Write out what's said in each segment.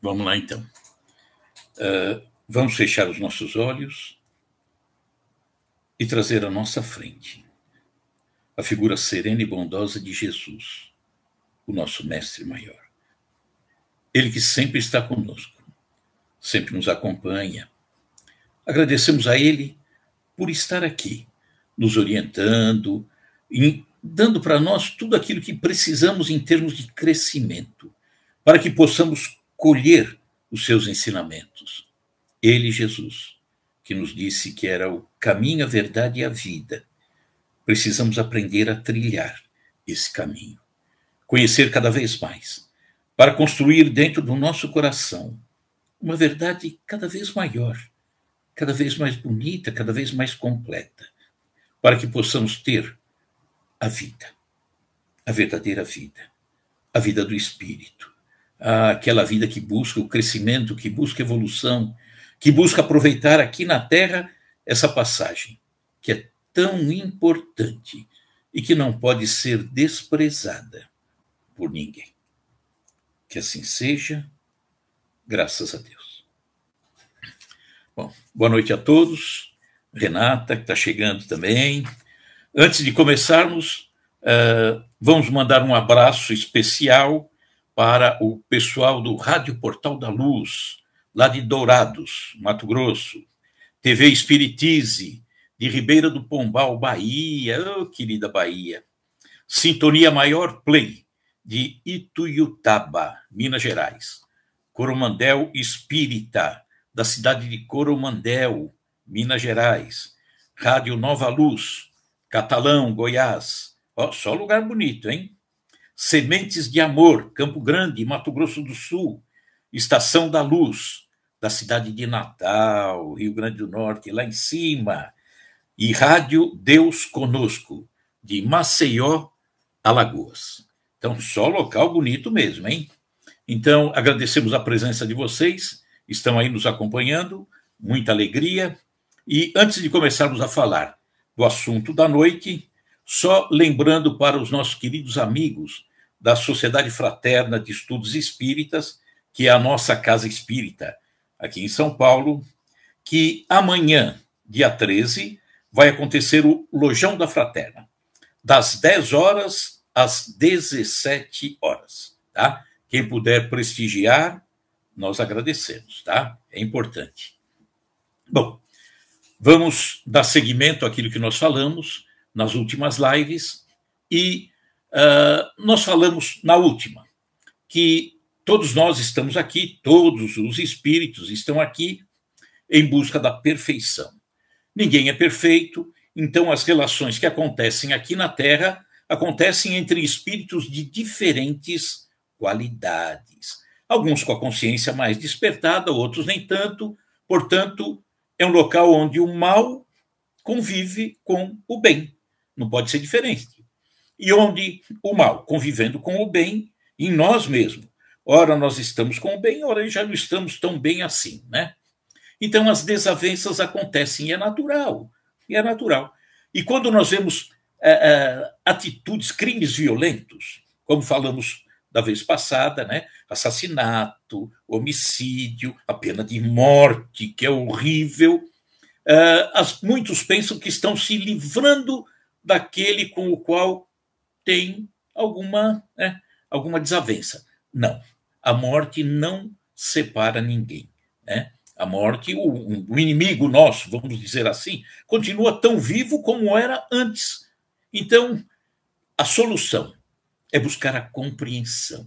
Vamos lá, então. Vamos fechar os nossos olhos e trazer à nossa frente a figura serena e bondosa de Jesus, o nosso mestre maior. Ele que sempre está conosco, sempre nos acompanha. Agradecemos a ele por estar aqui, nos orientando, e dando para nós tudo aquilo que precisamos em termos de crescimento, para que possamos colher os seus ensinamentos. Ele, Jesus, que nos disse que era o caminho, a verdade e a vida. Precisamos aprender a trilhar esse caminho, conhecer cada vez mais, para construir dentro do nosso coração uma verdade cada vez maior, cada vez mais bonita, cada vez mais completa, para que possamos ter a vida, a verdadeira vida, a vida do Espírito, aquela vida que busca o crescimento, que busca evolução, que busca aproveitar aqui na Terra essa passagem, que é tão importante e que não pode ser desprezada por ninguém. Que assim seja, graças a Deus. Bom, boa noite a todos. Renata, que está chegando também. Antes de começarmos, vamos mandar um abraço especial para o pessoal do Rádio Portal da Luz, lá de Dourados, Mato Grosso, TV Espiritize, de Ribeira do Pombal, Bahia, querida Bahia, Sintonia Maior Play, de Ituiutaba, Minas Gerais, Coromandel Espírita, da cidade de Coromandel, Minas Gerais, Rádio Nova Luz, Catalão, Goiás, só lugar bonito, hein? Sementes de Amor, Campo Grande, Mato Grosso do Sul, Estação da Luz, da cidade de Natal, Rio Grande do Norte, lá em cima, e Rádio Deus Conosco, de Maceió, Alagoas. Então, só local bonito mesmo, hein? Então, agradecemos a presença de vocês, estão aí nos acompanhando, muita alegria. E antes de começarmos a falar do assunto da noite, só lembrando para os nossos queridos amigos da Sociedade Fraterna de Estudos Espíritas, que é a nossa casa espírita aqui em São Paulo, que amanhã, dia 13, vai acontecer o Lojão da Fraterna, das 10 horas às 17 horas, tá? Quem puder prestigiar, nós agradecemos, tá? É importante. Bom, vamos dar seguimento àquilo que nós falamos nas últimas lives e nós falamos na última que todos nós estamos aqui, todos os espíritos estão aqui em busca da perfeição. Ninguém é perfeito, então as relações que acontecem aqui na Terra acontecem entre espíritos de diferentes qualidades. Alguns com a consciência mais despertada, outros nem tanto. Portanto, é um local onde o mal convive com o bem. Não pode ser diferente. E onde o mal, convivendo com o bem, em nós mesmos. Ora nós estamos com o bem, ora já não estamos tão bem assim, né? Então as desavenças acontecem e é natural. E é natural. E quando nós vemos atitudes, crimes violentos, como falamos da vez passada, né? Assassinato, homicídio, a pena de morte, que é horrível, muitos pensam que estão se livrando daquele com o qual tem alguma desavença. Não, a morte não separa ninguém, né? A morte, o inimigo nosso, vamos dizer assim, continua tão vivo como era antes. Então, a solução é buscar a compreensão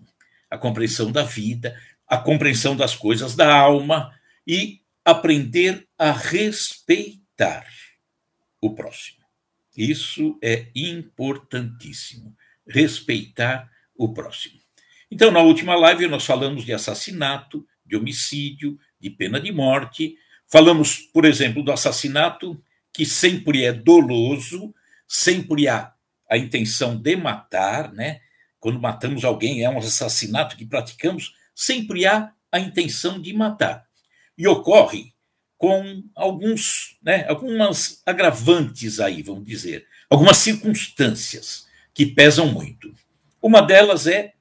da vida, a compreensão das coisas da alma e aprender a respeitar o próximo. Isso é importantíssimo, respeitar o próximo. Então, na última live, nós falamos de assassinato, de homicídio, de pena de morte. Falamos, por exemplo, do assassinato, que sempre é doloso, sempre há a intenção de matar, né? Quando matamos alguém, é um assassinato que praticamos, sempre há a intenção de matar. E ocorre com algumas agravantes aí, vamos dizer, algumas circunstâncias que pesam muito. Uma delas é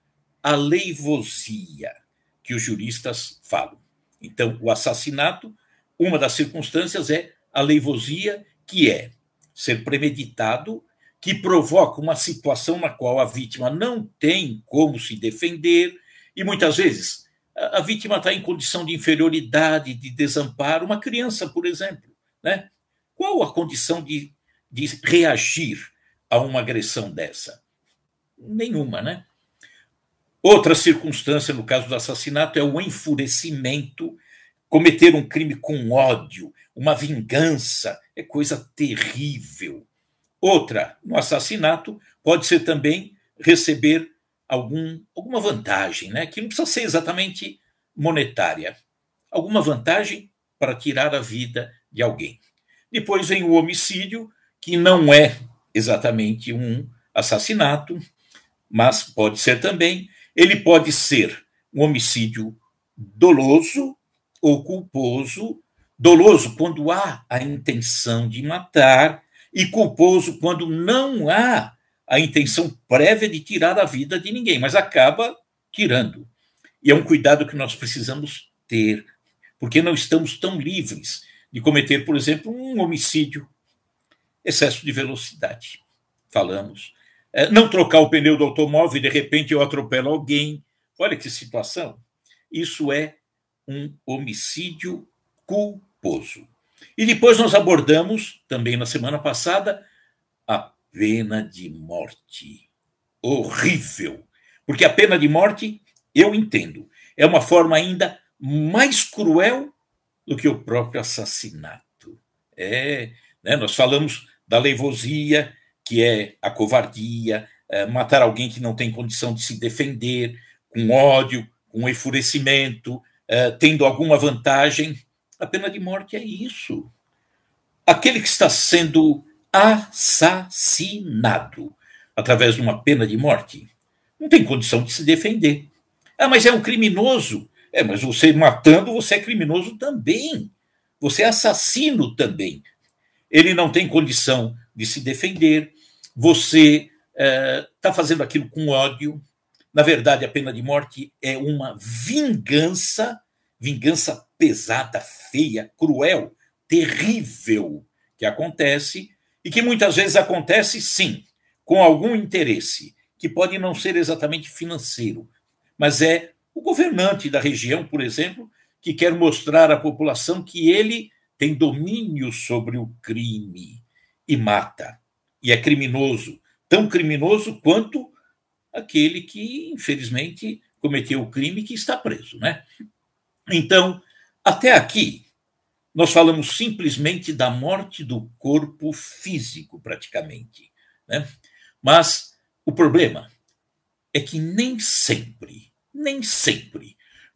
a leivosia, que os juristas falam. Então, o assassinato, uma das circunstâncias é a leivosia, que é ser premeditado, que provoca uma situação na qual a vítima não tem como se defender, e muitas vezes a vítima está em condição de inferioridade, de desamparo, uma criança, por exemplo, né? Qual a condição de reagir a uma agressão dessa? Nenhuma, né? Outra circunstância, no caso do assassinato, é o enfurecimento. Cometer um crime com ódio, uma vingança, é coisa terrível. Outra, no assassinato, pode ser também receber alguma vantagem, né? Que não precisa ser exatamente monetária. Alguma vantagem para tirar a vida de alguém. Depois vem o homicídio, que não é exatamente um assassinato, mas pode ser também. Ele pode ser um homicídio doloso ou culposo. Doloso quando há a intenção de matar, e culposo quando não há a intenção prévia de tirar a vida de ninguém, mas acaba tirando. E é um cuidado que nós precisamos ter, porque não estamos tão livres de cometer, por exemplo, um homicídio, excesso de velocidade. Falamos. Não trocar o pneu do automóvel e de repente eu atropelo alguém. Olha que situação. Isso é um homicídio culposo. E depois nós abordamos, também na semana passada, a pena de morte. Horrível. Porque a pena de morte, eu entendo, é uma forma ainda mais cruel do que o próprio assassinato. Né, nós falamos da leivosia, que é a covardia, matar alguém que não tem condição de se defender, com ódio, com enfurecimento, tendo alguma vantagem. A pena de morte é isso. Aquele que está sendo assassinado através de uma pena de morte não tem condição de se defender. Mas é um criminoso. Mas você matando, você é criminoso também. Você é assassino também. Ele não tem condição de se defender. Você está fazendo aquilo com ódio. Na verdade, a pena de morte é uma vingança pesada, feia, cruel, terrível, que acontece, e que muitas vezes acontece, sim, com algum interesse, que pode não ser exatamente financeiro, mas é o governante da região, por exemplo, que quer mostrar à população que ele tem domínio sobre o crime e mata. E é criminoso, tão criminoso quanto aquele que, infelizmente, cometeu o crime e que está preso, né? Então, até aqui, nós falamos simplesmente da morte do corpo físico, praticamente, né? Mas o problema é que nem sempre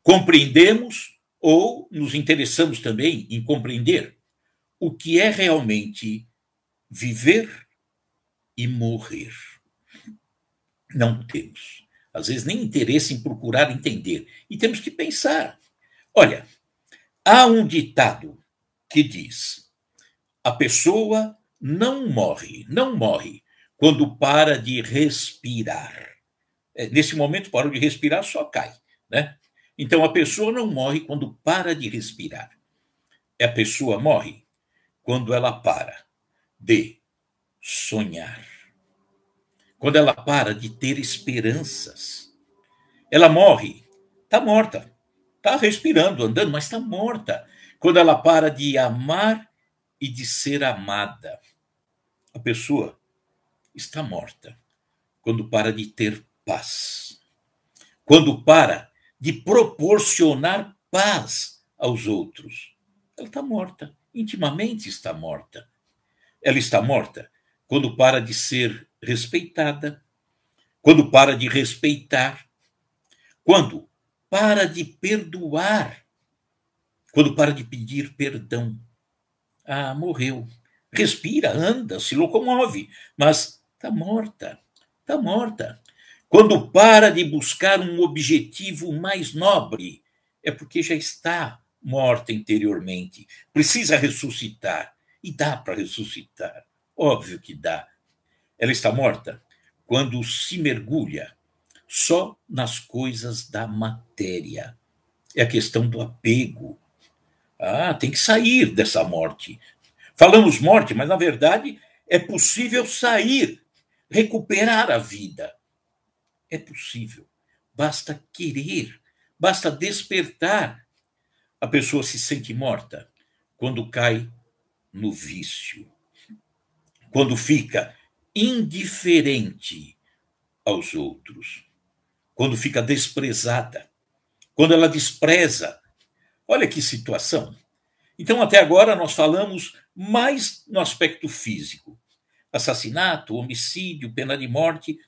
compreendemos ou nos interessamos também em compreender o que é realmente viver e morrer. Não temos, às vezes, nem interesse em procurar entender. E temos que pensar. Olha, há um ditado que diz: a pessoa não morre quando para de respirar. Nesse momento, parou de respirar, só cai, né? Então, a pessoa não morre quando para de respirar. A pessoa morre quando ela para de sonhar, quando ela para de ter esperanças. Ela morre, está morta, está respirando, andando, mas está morta. Quando ela para de amar e de ser amada. A pessoa está morta quando para de ter paz. Quando para de proporcionar paz aos outros. Ela está morta, intimamente está morta. Ela está morta quando para de ser respeitada, quando para de respeitar, quando para de perdoar, quando para de pedir perdão. Morreu. Respira, anda, se locomove, mas está morta, está morta. Quando para de buscar um objetivo mais nobre, é porque já está morta interiormente. Precisa ressuscitar. E dá para ressuscitar. Óbvio que dá. Ela está morta quando se mergulha só nas coisas da matéria. É a questão do apego. Ah, tem que sair dessa morte. Falamos morte, mas na verdade é possível sair, recuperar a vida. É possível. Basta querer, basta despertar. A pessoa se sente morta quando cai no vício, quando fica indiferente aos outros, quando fica desprezada, quando ela despreza. Olha que situação. Então, até agora, nós falamos mais no aspecto físico: assassinato, homicídio, pena de morte.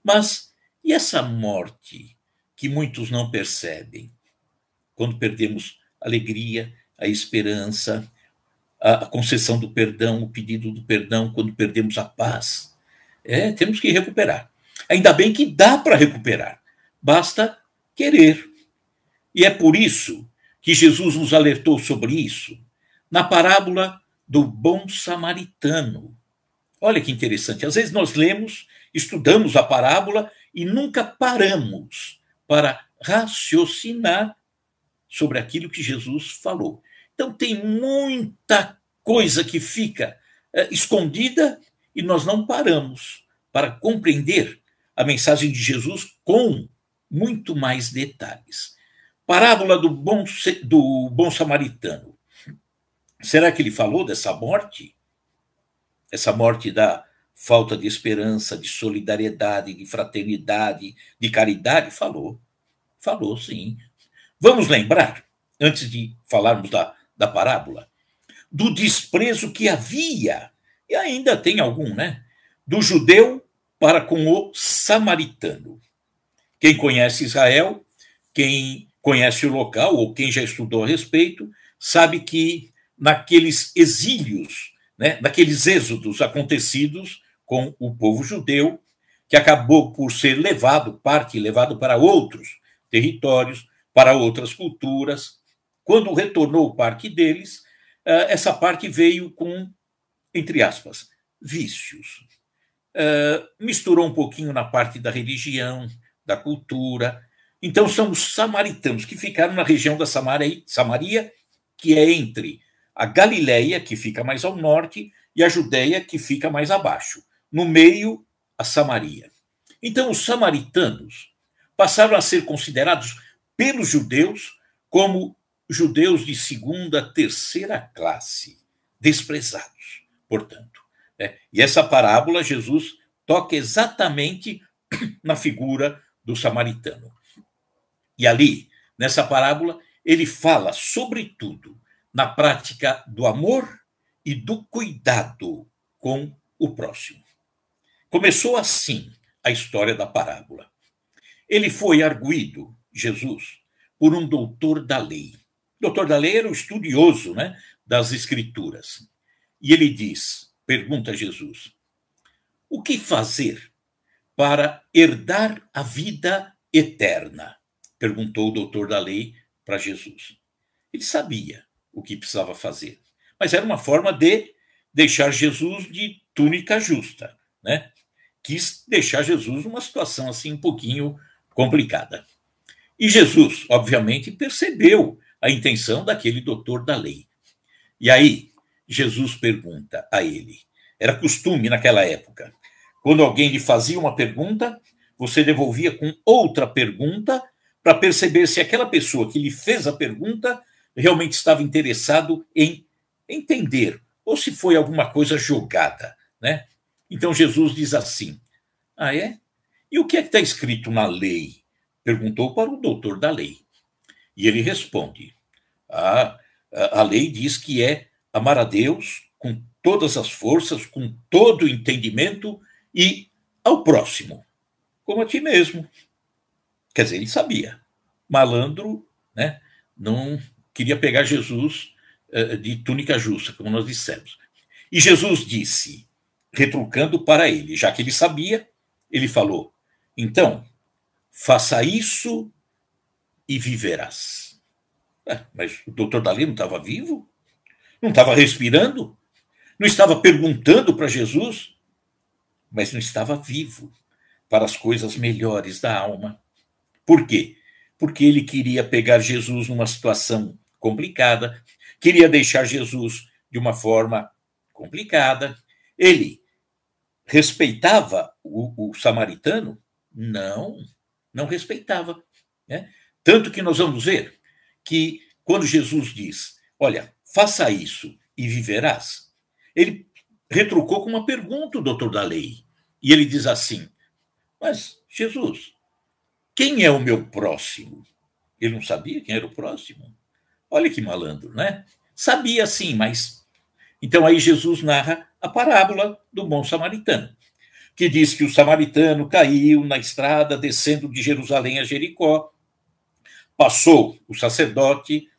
Mas e essa morte que muitos não percebem? Quando perdemos a alegria, a esperança, a concessão do perdão, o pedido do perdão, quando perdemos a paz. Temos que recuperar. Ainda bem que dá para recuperar. Basta querer. E é por isso que Jesus nos alertou sobre isso na parábola do bom samaritano. Olha que interessante. Às vezes nós lemos, estudamos a parábola e nunca paramos para raciocinar sobre aquilo que Jesus falou. Então tem muita coisa que fica escondida e nós não paramos para compreender a mensagem de Jesus com muito mais detalhes. Parábola do bom samaritano. Será que ele falou dessa morte? Essa morte da falta de esperança, de solidariedade, de fraternidade, de caridade? Falou. Falou, sim. Vamos lembrar, antes de falarmos da parábola, do desprezo que havia, e ainda tem algum, né? Do judeu para com o samaritano. Quem conhece Israel, quem conhece o local, ou quem já estudou a respeito, sabe que naqueles exílios, né, naqueles êxodos acontecidos com o povo judeu, que acabou por ser levado para outros territórios, para outras culturas. Quando retornou parte deles, essa parte veio com, entre aspas, vícios. Misturou um pouquinho na parte da religião, da cultura. Então, são os samaritanos que ficaram na região da Samaria, que é entre a Galileia, que fica mais ao norte, e a Judéia, que fica mais abaixo. No meio, a Samaria. Então, os samaritanos passaram a ser considerados pelos judeus como judeus de segunda, terceira classe, desprezados, portanto. E essa parábola, Jesus toca exatamente na figura do samaritano. E ali, nessa parábola, ele fala, sobretudo, na prática do amor e do cuidado com o próximo. Começou assim a história da parábola. Ele foi arguído, Jesus, por um doutor da lei. O doutor da lei era um estudioso, né, das escrituras. E ele pergunta a Jesus: o que fazer para herdar a vida eterna? Perguntou o doutor da lei para Jesus. Ele sabia o que precisava fazer, mas era uma forma de deixar Jesus de túnica justa, né? Quis deixar Jesus numa situação assim um pouquinho complicada. E Jesus, obviamente, percebeu a intenção daquele doutor da lei. E aí, Jesus pergunta a ele. Era costume naquela época. Quando alguém lhe fazia uma pergunta, você devolvia com outra pergunta para perceber se aquela pessoa que lhe fez a pergunta realmente estava interessado em entender ou se foi alguma coisa jogada, né? Então Jesus diz assim: ah, é? E o que é que está escrito na lei? Perguntou para o doutor da lei. E ele responde: a lei diz que é amar a Deus com todas as forças, com todo o entendimento e ao próximo, como a ti mesmo. Quer dizer, ele sabia. Malandro, né, não queria pegar Jesus de túnica justa, como nós dissemos. E Jesus disse, retrucando para ele, já que ele sabia, ele falou: então, faça isso e viverás. Mas o doutor Dalí não estava vivo? Não estava respirando? Não estava perguntando para Jesus? Mas não estava vivo para as coisas melhores da alma. Por quê? porque ele queria pegar Jesus numa situação complicada, queria deixar Jesus de uma forma complicada. Ele respeitava o samaritano? Não, não respeitava, né? Tanto que nós vamos ver que quando Jesus diz, olha, faça isso e viverás, ele retrucou com uma pergunta, o doutor da lei. E ele diz assim, mas Jesus, quem é o meu próximo? Ele não sabia quem era o próximo. Olha que malandro, né? Sabia sim, mas... Então aí Jesus narra a parábola do bom samaritano, que diz que o samaritano caiu na estrada descendo de Jerusalém a Jericó, passou o sacerdote,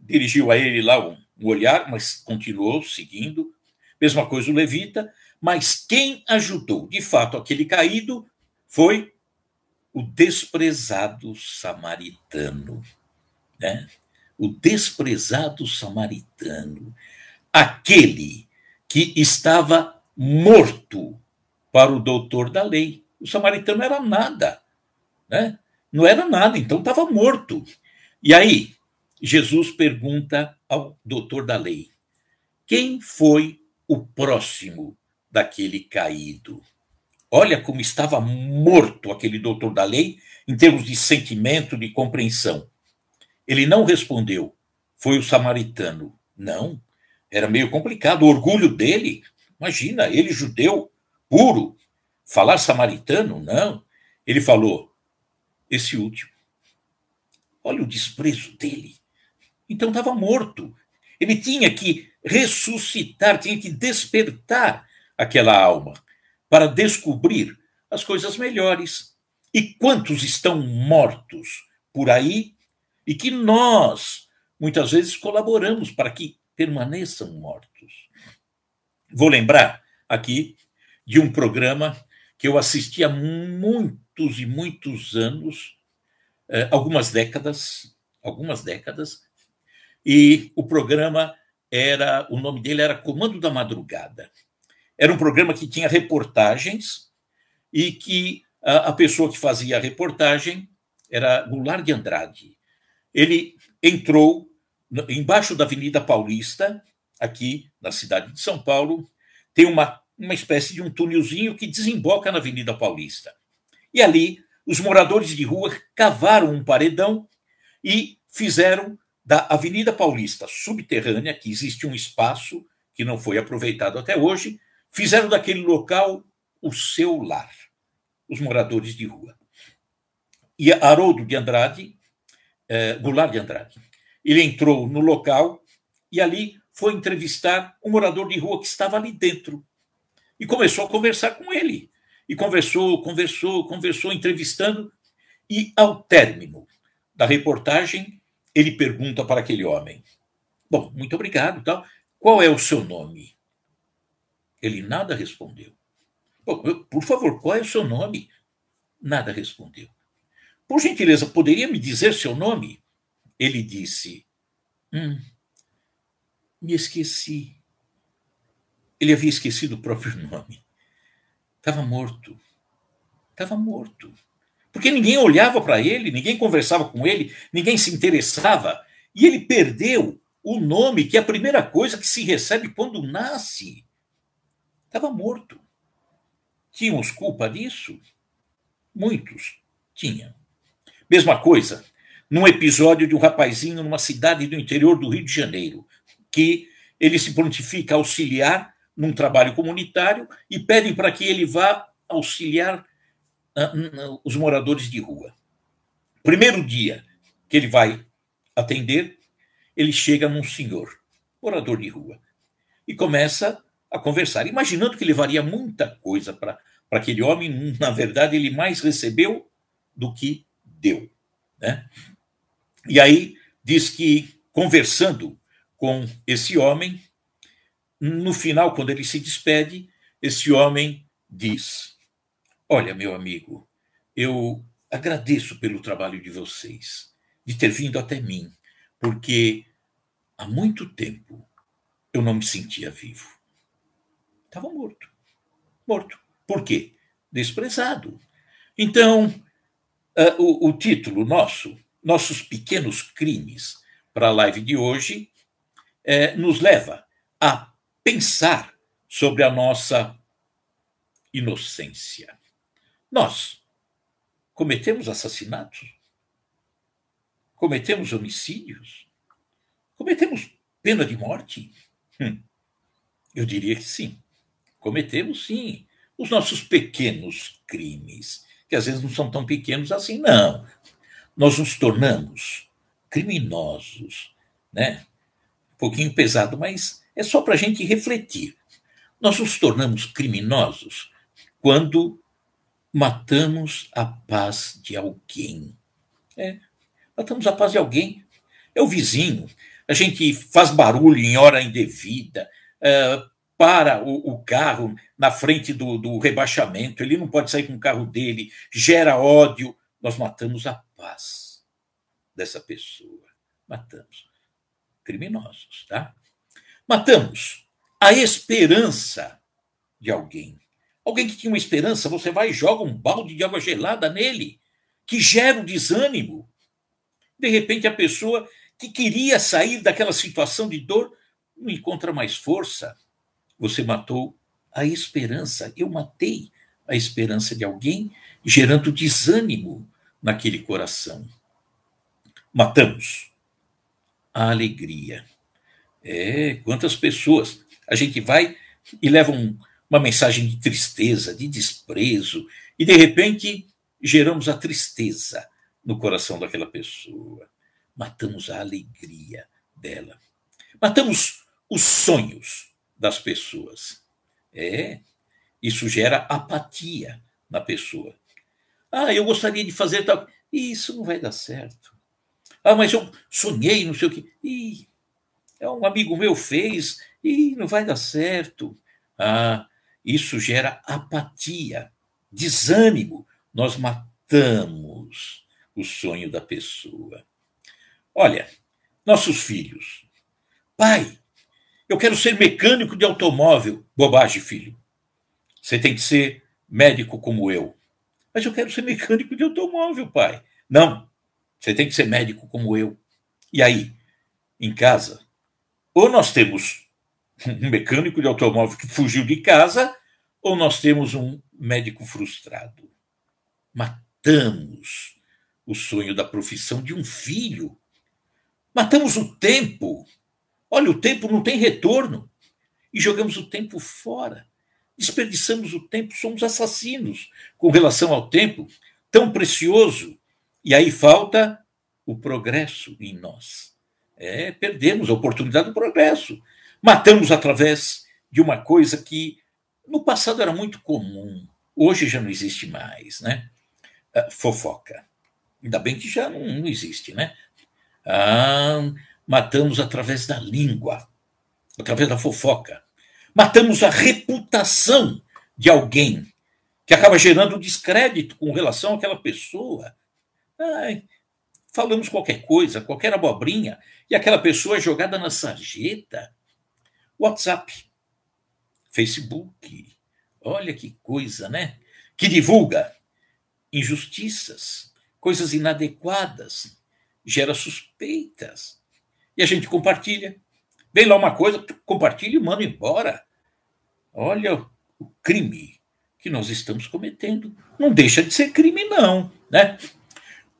dirigiu a ele lá um olhar, mas continuou seguindo. Mesma coisa o levita, mas quem ajudou de fato aquele caído foi o desprezado samaritano, né? O desprezado samaritano, aquele que estava morto para o doutor da lei. O samaritano era nada, né? Não era nada, então estava morto. E aí, Jesus pergunta ao doutor da lei: quem foi o próximo daquele caído? Olha como estava morto aquele doutor da lei em termos de sentimento, de compreensão. Ele não respondeu, foi o samaritano. Não, era meio complicado. O orgulho dele, imagina, ele judeu puro, falar samaritano, não. Ele falou, esse último. Olha o desprezo dele. Então estava morto. Ele tinha que ressuscitar, tinha que despertar aquela alma para descobrir as coisas melhores. E quantos estão mortos por aí e que nós, muitas vezes, colaboramos para que permaneçam mortos. Vou lembrar aqui de um programa que eu assisti há muitos e muitos anos, algumas décadas, e o programa o nome dele era Comando da Madrugada. Era um programa que tinha reportagens e que a pessoa que fazia a reportagem era Goulart de Andrade. Ele entrou embaixo da Avenida Paulista, aqui na cidade de São Paulo, tem uma espécie de um túnelzinho que desemboca na Avenida Paulista. E ali, os moradores de rua cavaram um paredão e fizeram da Avenida Paulista subterrânea, que existe um espaço que não foi aproveitado até hoje, fizeram daquele local o seu lar, os moradores de rua. E Haroldo de Andrade, Goulart de Andrade, ele entrou no local e ali foi entrevistar um morador de rua que estava ali dentro. E começou a conversar com ele. E conversou, entrevistando. E ao término da reportagem, ele pergunta para aquele homem: bom, muito obrigado, tal. Qual é o seu nome? Ele nada respondeu. Bom, por favor, qual é o seu nome? Nada respondeu. Por gentileza, poderia me dizer seu nome? Ele disse: me esqueci. Ele havia esquecido o próprio nome. Estava morto. Estava morto. Porque ninguém olhava para ele, ninguém conversava com ele, ninguém se interessava. E ele perdeu o nome, que é a primeira coisa que se recebe quando nasce. Estava morto. Tínhamos culpa disso? Muitos tinham. Mesma coisa, num episódio de um rapazinho numa cidade do interior do Rio de Janeiro, que ele se prontifica a auxiliar num trabalho comunitário e pedem para que ele vá auxiliar os moradores de rua. Primeiro dia que ele vai atender, ele chega num senhor, morador de rua, e começa a conversar, imaginando que levaria muita coisa para aquele homem. Na verdade, ele mais recebeu do que deu, né? E aí diz que, conversando com esse homem, no final, quando ele se despede, esse homem diz: olha, meu amigo, eu agradeço pelo trabalho de vocês, de ter vindo até mim, porque há muito tempo eu não me sentia vivo. Estava morto. Morto. Por quê? Desprezado. Então, o título nosso nossos pequenos crimes para a live de hoje nos leva a pensar sobre a nossa inocência. Nós cometemos assassinatos? Cometemos homicídios? Cometemos pena de morte? Eu diria que sim. Cometemos, sim, os nossos pequenos crimes, que às vezes não são tão pequenos assim, não. Nós nos tornamos criminosos, né? Um pouquinho pesado, mas é só para a gente refletir. Nós nos tornamos criminosos quando matamos a paz de alguém. Matamos a paz de alguém. É o vizinho. A gente faz barulho em hora indevida, para o carro na frente do rebaixamento, ele não pode sair com o carro dele, gera ódio. Nós matamos a paz dessa pessoa. Matamos. Criminosos, tá? Matamos a esperança de alguém. Alguém que tinha uma esperança, você vai e joga um balde de água gelada nele, que gera o desânimo. De repente, a pessoa que queria sair daquela situação de dor não encontra mais força. Você matou a esperança. Eu matei a esperança de alguém, gerando desânimo naquele coração. Matamos a alegria. Quantas pessoas a gente vai e leva uma mensagem de tristeza, de desprezo, e de repente geramos a tristeza no coração daquela pessoa. Matamos a alegria dela. Matamos os sonhos das pessoas. Isso gera apatia na pessoa. Eu gostaria de fazer tal. Isso não vai dar certo. Mas eu sonhei, não sei o quê. Um amigo meu fez e não vai dar certo. Isso gera apatia, desânimo. Nós matamos o sonho da pessoa. Olha, nossos filhos. Pai, eu quero ser mecânico de automóvel. Bobagem, filho. Você tem que ser médico como eu. Mas eu quero ser mecânico de automóvel, pai. Não, você tem que ser médico como eu. E aí, em casa, ou nós temos um mecânico de automóvel que fugiu de casa, ou nós temos um médico frustrado. Matamos o sonho da profissão de um filho. Matamos o tempo. Olha, o tempo não tem retorno. E jogamos o tempo fora. Desperdiçamos o tempo, somos assassinos com relação ao tempo tão precioso. E aí falta o progresso em nós. Perdemos a oportunidade do progresso. Matamos através de uma coisa que no passado era muito comum, hoje já não existe mais, né? Fofoca. Ainda bem que já não existe, né? Matamos através da língua, através da fofoca. Matamos a reputação de alguém, que acaba gerando descrédito com relação àquela pessoa. Falamos qualquer coisa, qualquer abobrinha, e aquela pessoa é jogada na sarjeta. WhatsApp, Facebook, olha que coisa, né? Que divulga injustiças, coisas inadequadas, gera suspeitas. E a gente compartilha. Vem lá uma coisa, compartilha e manda embora. Olha o crime que nós estamos cometendo. Não deixa de ser crime, não, né?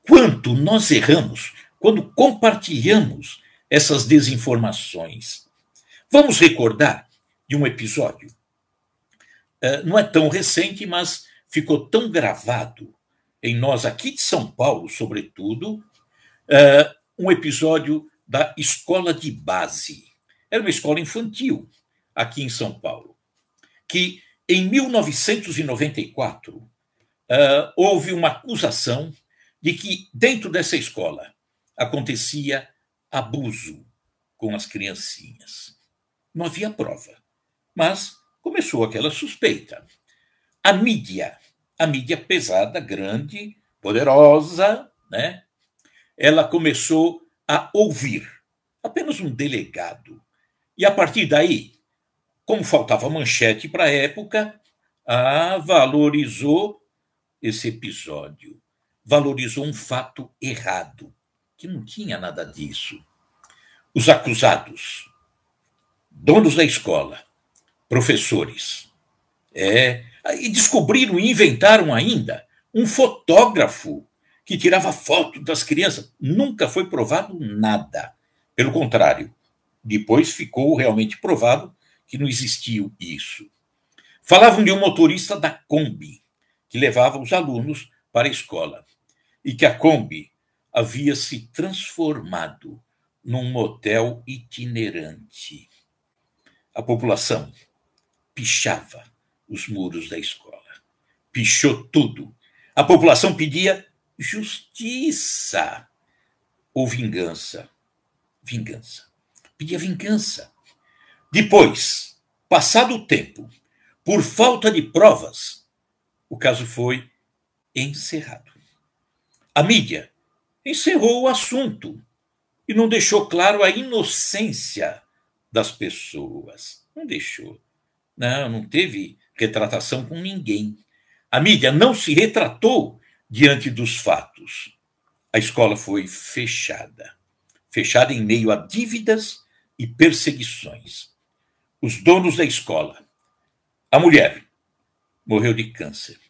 Quanto nós erramos quando compartilhamos essas desinformações. Vamos recordar de um episódio. Não é tão recente, mas ficou tão gravado em nós aqui de São Paulo, sobretudo, um episódio da escola de base. Era uma escola infantil aqui em São Paulo, que em 1994 houve uma acusação de que dentro dessa escola acontecia abuso com as criancinhas. Não havia prova, mas começou aquela suspeita. A mídia pesada, grande, poderosa, né? Ela começou a ouvir apenas um delegado. E a partir daí, como faltava manchete para a época, valorizou esse episódio, valorizou um fato errado. que não tinha nada disso. Os acusados, donos da escola, professores, e descobriram e inventaram ainda um fotógrafo que tirava foto das crianças. Nunca foi provado nada. Pelo contrário, depois ficou realmente provado que não existiu isso. Falavam de um motorista da Kombi, que levava os alunos para a escola, e que a Kombi havia se transformado num motel itinerante. A população pichava os muros da escola, pichou tudo. A população pedia justiça ou vingança. Vingança. Pedia vingança. Depois, passado o tempo, por falta de provas, o caso foi encerrado. A mídia encerrou o assunto e não deixou claro a inocência das pessoas. Não deixou. Não teve retratação com ninguém. A mídia não se retratou diante dos fatos. A escola foi fechada. Fechada em meio a dívidas e perseguições. Os donos da escola. A mulher morreu de câncer.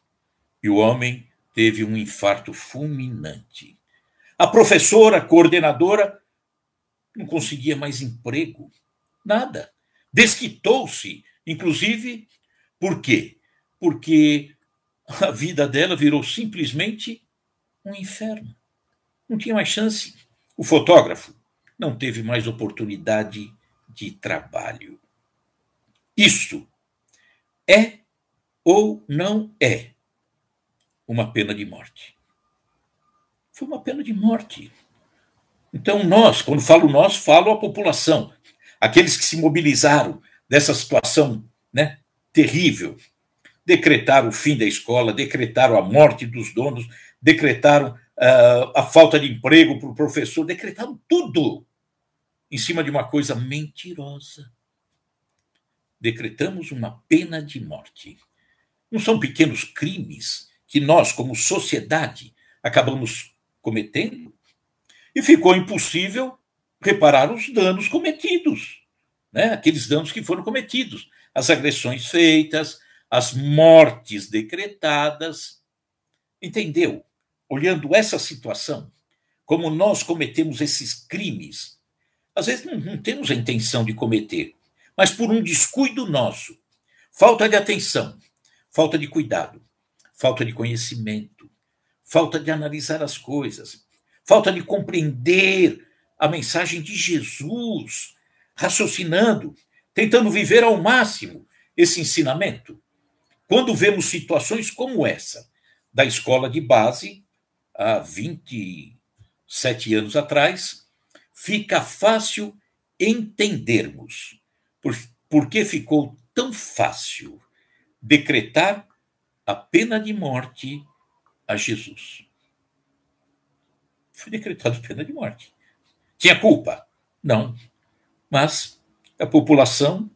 E o homem teve um infarto fulminante. A professora, a coordenadora, não conseguia mais emprego. Nada. Desquitou-se, inclusive, por quê? Porque a vida dela virou simplesmente um inferno. Não tinha mais chance. O fotógrafo não teve mais oportunidade de trabalho. Isso é ou não é uma pena de morte? Foi uma pena de morte. Então nós, quando falo nós, falo a população, aqueles que se mobilizaram dessa situação, né, terrível, decretaram o fim da escola, decretaram a morte dos donos, decretaram a falta de emprego para o professor, decretaram tudo em cima de uma coisa mentirosa. Decretamos uma pena de morte. Não são pequenos crimes que nós, como sociedade, acabamos cometendo? E ficou impossível reparar os danos cometidos, né? Aqueles danos que foram cometidos, as agressões feitas, as mortes decretadas. Entendeu? Olhando essa situação, como nós cometemos esses crimes, às vezes não temos a intenção de cometer, mas por um descuido nosso, falta de atenção, falta de cuidado, falta de conhecimento, falta de analisar as coisas, falta de compreender a mensagem de Jesus, raciocinando, tentando viver ao máximo esse ensinamento. Quando vemos situações como essa, da escola de base, há 27 anos atrás, fica fácil entendermos por que ficou tão fácil decretar a pena de morte a Jesus. Foi decretado pena de morte. Tinha culpa? Não. Mas a população,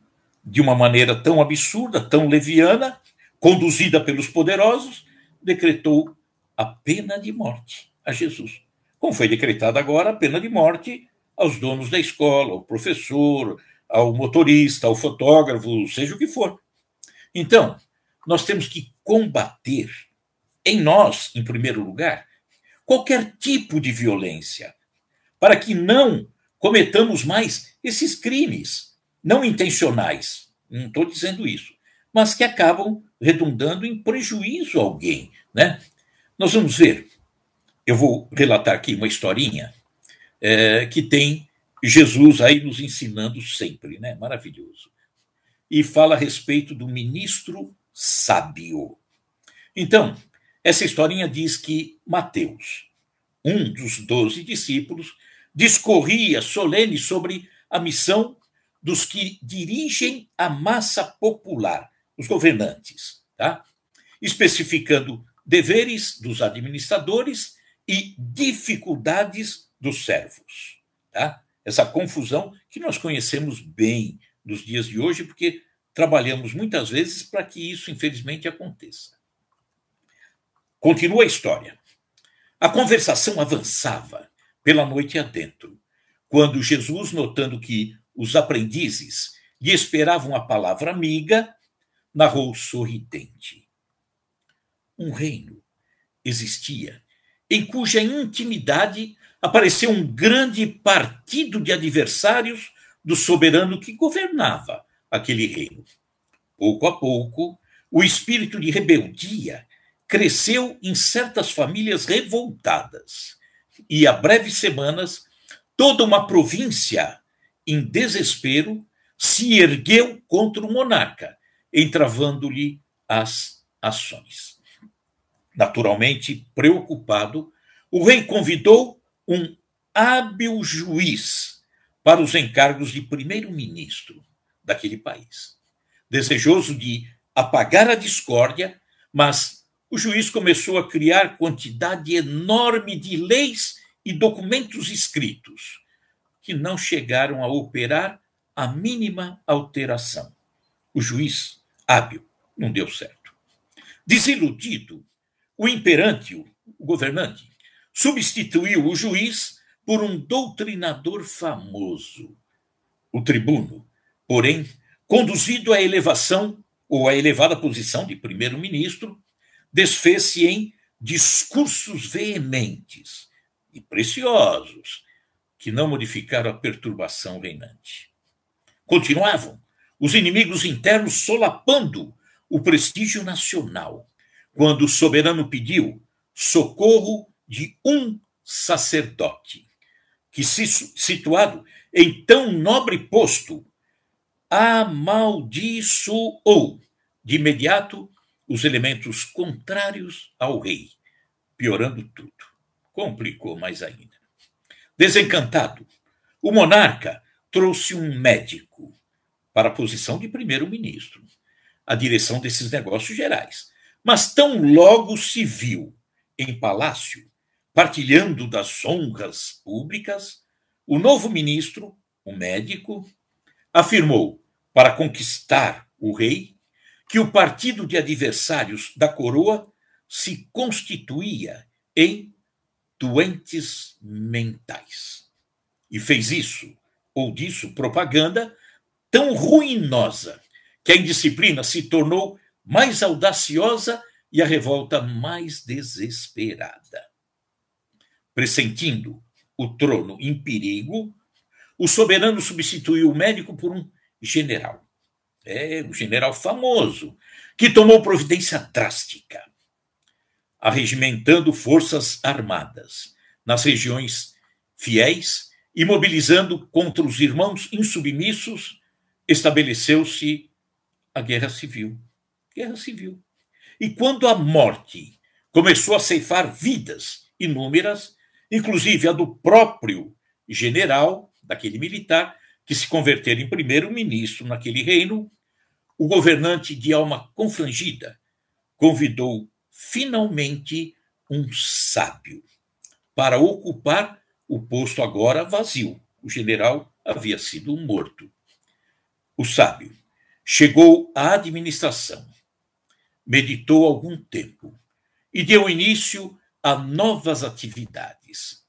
de uma maneira tão absurda, tão leviana, conduzida pelos poderosos, decretou a pena de morte a Jesus. Como foi decretada agora a pena de morte aos donos da escola, ao professor, ao motorista, ao fotógrafo, seja o que for. Então, nós temos que combater, em nós, em primeiro lugar, qualquer tipo de violência, para que não cometamos mais esses crimes não intencionais. Não estou dizendo isso, mas que acabam redundando em prejuízo a alguém, né? Nós vamos ver. Eu vou relatar aqui uma historinha que tem Jesus aí nos ensinando sempre, né? Maravilhoso. E fala a respeito do ministro sábio. Então, essa historinha diz que Mateus, um dos 12 discípulos, discorria solene sobre a missão dos que dirigem a massa popular, os governantes, tá? Especificando deveres dos administradores e dificuldades dos servos, tá? Essa confusão que nós conhecemos bem nos dias de hoje, porque trabalhamos muitas vezes para que isso, infelizmente, aconteça. Continua a história. A conversação avançava pela noite adentro, quando Jesus, notando que os aprendizes lhe esperavam a palavra amiga, narrou sorridente: um reino existia em cuja intimidade apareceu um grande partido de adversários do soberano que governava aquele reino. Pouco a pouco, o espírito de rebeldia cresceu em certas famílias revoltadas, e, a breves semanas, toda uma província, em desespero, se ergueu contra o monarca, entravando-lhe as ações. Naturalmente preocupado, o rei convidou um hábil juiz para os encargos de primeiro-ministro daquele país. Desejoso de apagar a discórdia, mas o juiz começou a criar quantidade enorme de leis e documentos escritos, que não chegaram a operar a mínima alteração. O juiz, hábil, não deu certo. Desiludido, o imperante, o governante, substituiu o juiz por um doutrinador famoso. O tribuno, porém, conduzido à elevação ou à elevada posição de primeiro-ministro, desfez-se em discursos veementes e preciosos que não modificaram a perturbação reinante. Continuavam os inimigos internos solapando o prestígio nacional, quando o soberano pediu socorro de um sacerdote, que, situado em tão nobre posto, amaldiçoou de imediato os elementos contrários ao rei, piorando tudo. Complicou mais ainda. Desencantado, o monarca trouxe um médico para a posição de primeiro-ministro, a direção desses negócios gerais. Mas tão logo se viu em palácio, partilhando das honras públicas, o novo ministro, o médico, afirmou, para conquistar o rei, que o partido de adversários da coroa se constituía em doentes mentais. E fez isso, ou disso, propaganda tão ruinosa que a indisciplina se tornou mais audaciosa e a revolta mais desesperada. Pressentindo o trono em perigo, o soberano substituiu o médico por um general. Um general famoso, que tomou providência drástica, arregimentando forças armadas nas regiões fiéis e mobilizando contra os irmãos insubmissos, estabeleceu-se a guerra civil. Guerra civil. E quando a morte começou a ceifar vidas inúmeras, inclusive a do próprio general, daquele militar, que se convertera em primeiro-ministro naquele reino, o governante, de alma confrangida, convidou finalmente um sábio para ocupar o posto agora vazio. O general havia sido morto. O sábio chegou à administração, meditou algum tempo e deu início a novas atividades.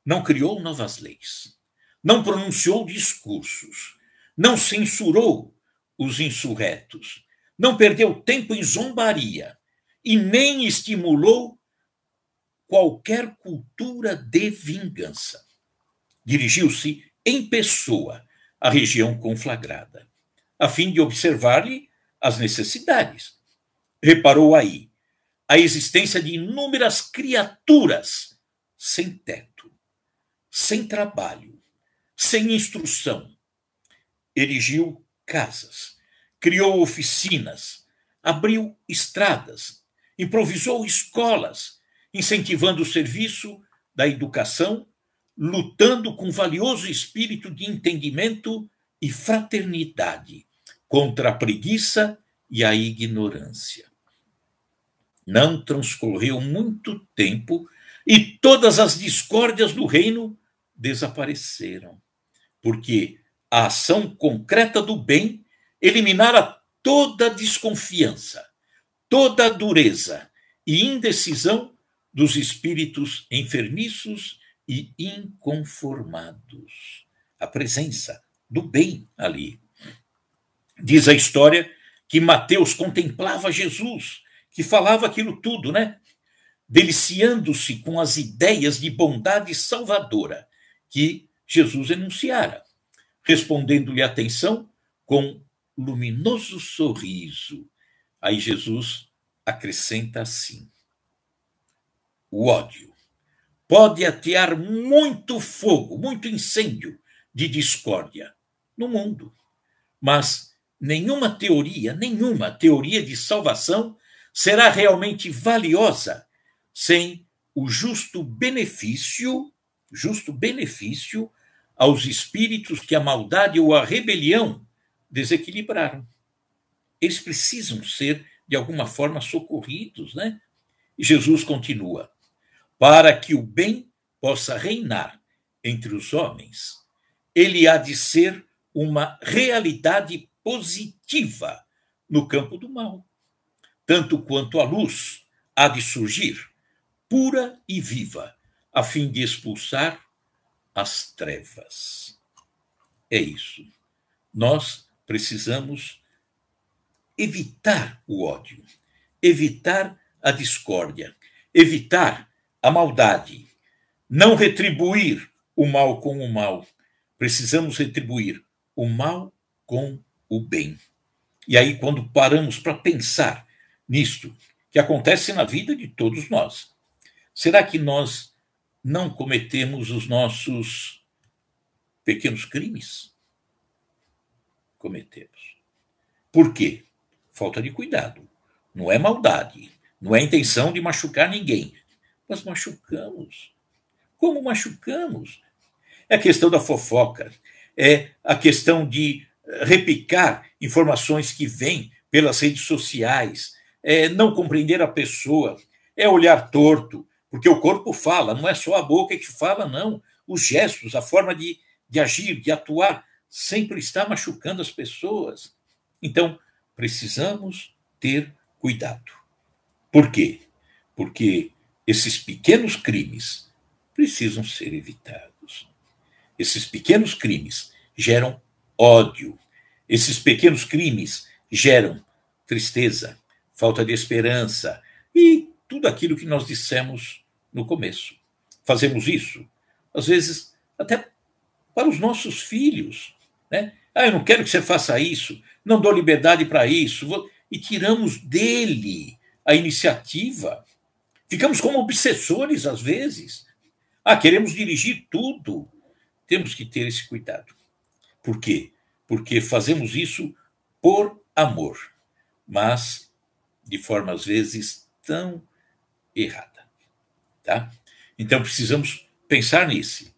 Não criou novas leis, não pronunciou discursos, não censurou os insurretos, não perdeu tempo em zombaria e nem estimulou qualquer cultura de vingança. Dirigiu-se em pessoa à região conflagrada, a fim de observar-lhe as necessidades. Reparou aí a existência de inúmeras criaturas sem teto, sem trabalho, sem instrução. Erigiu casas, criou oficinas, abriu estradas, improvisou escolas, incentivando o serviço da educação, lutando com valioso espírito de entendimento e fraternidade contra a preguiça e a ignorância. Não transcorreu muito tempo e todas as discórdias do reino desapareceram, porque a ação concreta do bem eliminara toda a desconfiança, toda a dureza e indecisão dos espíritos enfermiços e inconformados. A presença do bem ali. Diz a história que Mateus contemplava Jesus, que falava aquilo tudo, né? Deliciando-se com as ideias de bondade salvadora que Jesus enunciara, respondendo-lhe atenção com luminoso sorriso. Aí Jesus acrescenta assim: o ódio pode atear muito fogo, muito incêndio de discórdia no mundo, mas nenhuma teoria de salvação será realmente valiosa sem o justo benefício aos espíritos que a maldade ou a rebelião desequilibraram. Eles precisam ser, de alguma forma, socorridos, né? E Jesus continua: para que o bem possa reinar entre os homens, ele há de ser uma realidade positiva no campo do mal, tanto quanto a luz há de surgir, pura e viva, a fim de expulsar as trevas. É isso. Nós precisamos evitar o ódio, evitar a discórdia, evitar a maldade, não retribuir o mal com o mal. Precisamos retribuir o mal com o bem. E aí, quando paramos para pensar nisto, que acontece na vida de todos nós, será que nós não cometemos os nossos pequenos crimes? Cometemos. Por quê? Falta de cuidado. Não é maldade, não é intenção de machucar ninguém, mas machucamos. Como machucamos? É a questão da fofoca, é a questão de repicar informações que vêm pelas redes sociais, é não compreender a pessoa, é olhar torto, porque o corpo fala, não é só a boca que fala, não. Os gestos, a forma de agir, de atuar, sempre está machucando as pessoas. Então, precisamos ter cuidado. Por quê? Porque esses pequenos crimes precisam ser evitados. Esses pequenos crimes geram ódio. Esses pequenos crimes geram tristeza, falta de esperança e tudo aquilo que nós dissemos no começo. Fazemos isso, às vezes, até para os nossos filhos, né? Eu não quero que você faça isso, não dou liberdade para isso, e tiramos dele a iniciativa. Ficamos como obsessores, às vezes. Queremos dirigir tudo. Temos que ter esse cuidado. Por quê? Porque fazemos isso por amor, mas de forma, às vezes, tão errada. Tá? Então, precisamos pensar nisso,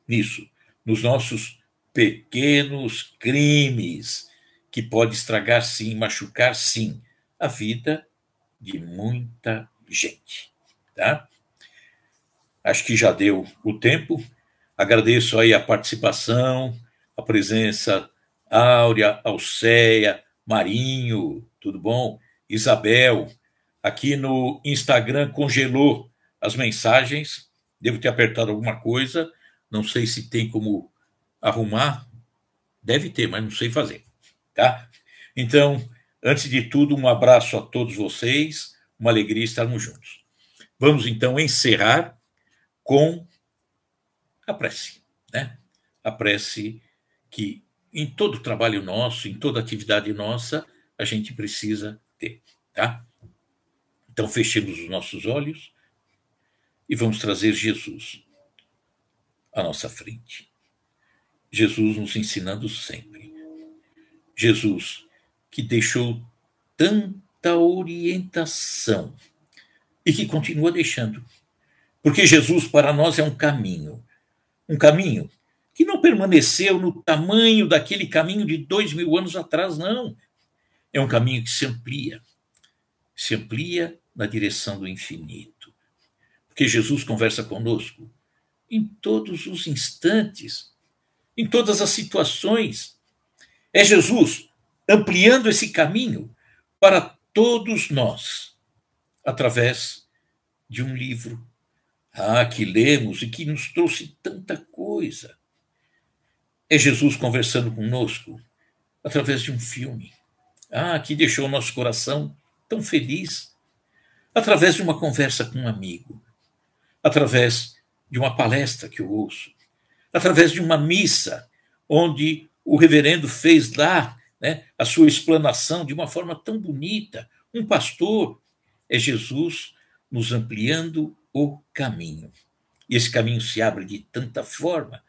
nos nossos pequenos crimes, que pode estragar, sim, machucar, sim, a vida de muita gente. Tá? Acho que já deu o tempo. Agradeço aí a participação, a presença Áurea, Alceia, Marinho, tudo bom? Isabel, aqui no Instagram congelou as mensagens, devo ter apertado alguma coisa, não sei se tem como arrumar, deve ter, mas não sei fazer, tá? Então, antes de tudo, um abraço a todos vocês, uma alegria estarmos juntos. Vamos então encerrar com a prece, né? A prece que em todo trabalho nosso, em toda atividade nossa, a gente precisa ter, tá? Então fechemos os nossos olhos e vamos trazer Jesus à nossa frente. Jesus nos ensinando sempre. Jesus que deixou tanta orientação e que continua deixando. Porque Jesus para nós é um caminho que não permaneceu no tamanho daquele caminho de 2000 anos atrás, não. É um caminho que se amplia na direção do infinito. Porque Jesus conversa conosco em todos os instantes, em todas as situações. É Jesus ampliando esse caminho para todos nós, através de um livro, que lemos e que nos trouxe tanta coisa. É Jesus conversando conosco através de um filme. Que deixou o nosso coração tão feliz. Através de uma conversa com um amigo. Através de uma palestra que eu ouço. Através de uma missa, onde o reverendo fez lá, né, a sua explanação de uma forma tão bonita. Um pastor. É Jesus nos ampliando o caminho. E esse caminho se abre de tanta forma,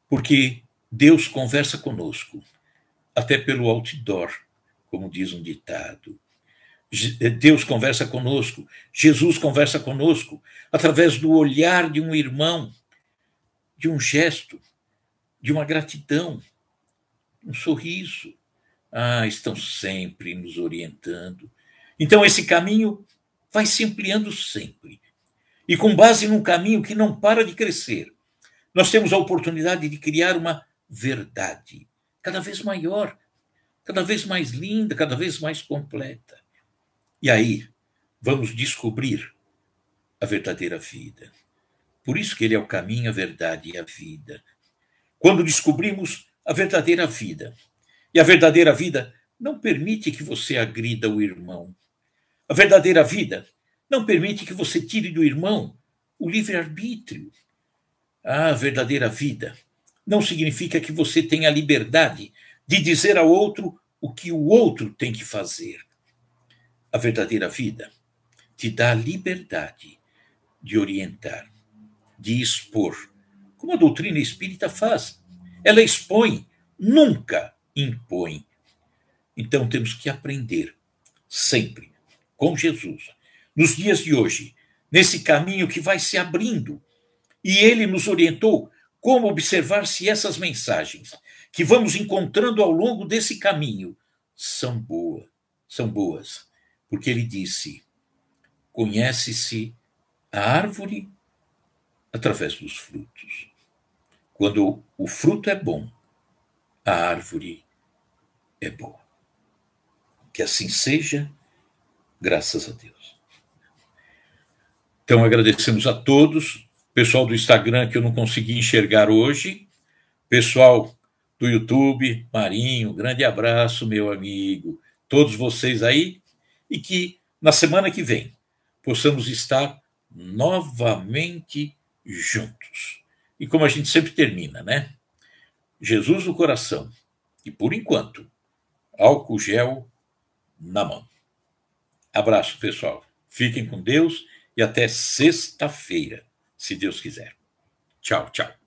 porque Deus conversa conosco, até pelo outdoor, como diz um ditado. Deus conversa conosco, Jesus conversa conosco, através do olhar de um irmão, de um gesto, de uma gratidão, um sorriso. Estão sempre nos orientando. Então, esse caminho vai se ampliando sempre. E com base num caminho que não para de crescer, nós temos a oportunidade de criar uma verdade cada vez maior, cada vez mais linda, cada vez mais completa. E aí, vamos descobrir a verdadeira vida. Por isso que ele é o caminho, a verdade e a vida. Quando descobrimos a verdadeira vida, e a verdadeira vida não permite que você agrida o irmão. A verdadeira vida não permite que você tire do irmão o livre-arbítrio. A verdadeira vida não significa que você tenha a liberdade de dizer ao outro o que o outro tem que fazer. A verdadeira vida te dá a liberdade de orientar, de expor, como a doutrina espírita faz. Ela expõe, nunca impõe. Então temos que aprender, sempre, com Jesus, nos dias de hoje, nesse caminho que vai se abrindo. E ele nos orientou como observar se essas mensagens que vamos encontrando ao longo desse caminho são boas. Porque ele disse: conhece-se a árvore através dos frutos. Quando o fruto é bom, a árvore é boa. Que assim seja, graças a Deus. Então agradecemos a todos, pessoal do Instagram que eu não consegui enxergar hoje, pessoal do YouTube, Marinho, grande abraço, meu amigo, todos vocês aí, e que na semana que vem possamos estar novamente juntos. E como a gente sempre termina, né? Jesus no coração. E por enquanto, álcool gel na mão. Abraço, pessoal. Fiquem com Deus e até sexta-feira, se Deus quiser. Tchau, tchau.